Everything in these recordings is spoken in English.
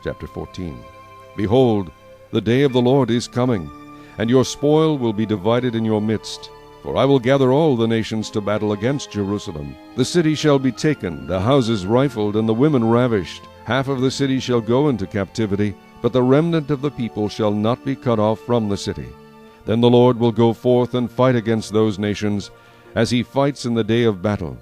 Chapter 14. Behold, the day of the Lord is coming, and your spoil will be divided in your midst. For I will gather all the nations to battle against Jerusalem. The city shall be taken, the houses rifled, and the women ravished. Half of the city shall go into captivity, but the remnant of the people shall not be cut off from the city. Then the Lord will go forth and fight against those nations, as he fights in the day of battle.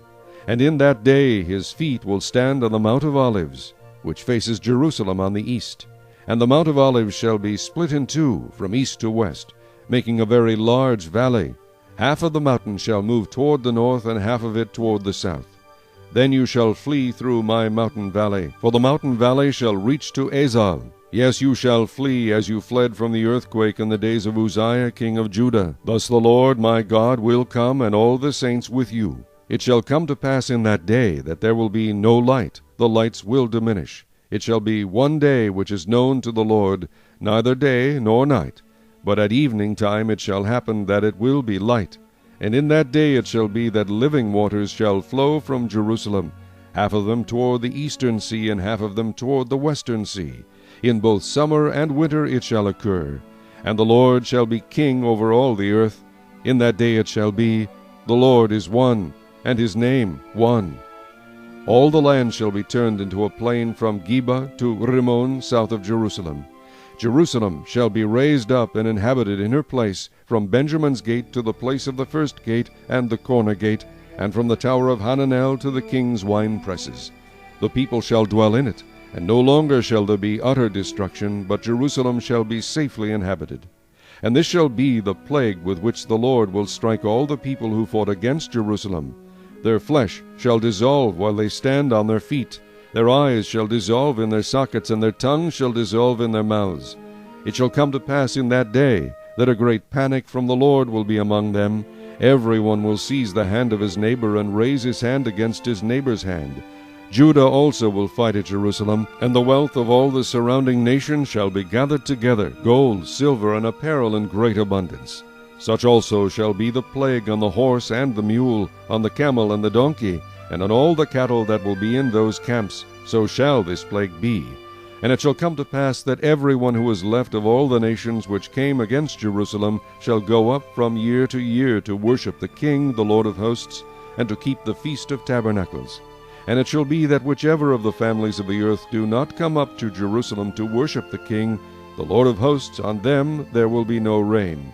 And in that day his feet will stand on the Mount of Olives, which faces Jerusalem on the east. And the Mount of Olives shall be split in two from east to west, making a very large valley. Half of the mountain shall move toward the north, and half of it toward the south. Then you shall flee through my mountain valley, for the mountain valley shall reach to Azal. Yes, you shall flee as you fled from the earthquake in the days of Uzziah king of Judah. Thus the Lord my God will come, and all the saints with you. It shall come to pass in that day that there will be no light, the lights will diminish. It shall be one day which is known to the Lord, neither day nor night. But at evening time it shall happen that it will be light. And in that day it shall be that living waters shall flow from Jerusalem, half of them toward the eastern sea, and half of them toward the western sea. In both summer and winter it shall occur. And the Lord shall be king over all the earth. In that day it shall be, the Lord is one, and his name one. All the land shall be turned into a plain from Geba to Rimmon south of Jerusalem. Jerusalem shall be raised up and inhabited in her place, from Benjamin's gate to the place of the first gate and the corner gate, and from the tower of Hananel to the king's wine presses. The people shall dwell in it, and no longer shall there be utter destruction, but Jerusalem shall be safely inhabited. And this shall be the plague with which the Lord will strike all the people who fought against Jerusalem. Their flesh shall dissolve while they stand on their feet. Their eyes shall dissolve in their sockets, and their tongues shall dissolve in their mouths. It shall come to pass in that day that a great panic from the Lord will be among them. Everyone will seize the hand of his neighbor and raise his hand against his neighbor's hand. Judah also will fight at Jerusalem, and the wealth of all the surrounding nations shall be gathered together, gold, silver, and apparel in great abundance. Such also shall be the plague on the horse and the mule, on the camel and the donkey, and on all the cattle that will be in those camps. So shall this plague be. And it shall come to pass that every one who is left of all the nations which came against Jerusalem shall go up from year to year to worship the King, the Lord of hosts, and to keep the Feast of Tabernacles. And it shall be that whichever of the families of the earth do not come up to Jerusalem to worship the King, the Lord of hosts, on them there will be no rain.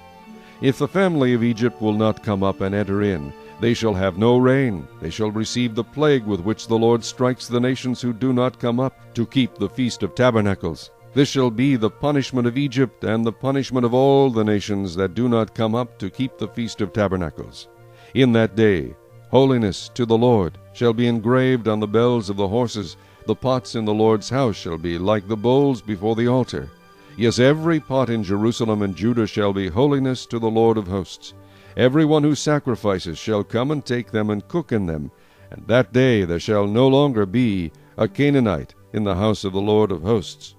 If the family of Egypt will not come up and enter in, they shall have no rain. They shall receive the plague with which the Lord strikes the nations who do not come up to keep the Feast of Tabernacles. This shall be the punishment of Egypt, and the punishment of all the nations that do not come up to keep the Feast of Tabernacles. In that day holiness to the Lord shall be engraved on the bells of the horses. The pots in the Lord's house shall be like the bowls before the altar. Yes, every pot in Jerusalem and Judah shall be holiness to the Lord of hosts. Every one who sacrifices shall come and take them and cook in them. And that day there shall no longer be a Canaanite in the house of the Lord of hosts.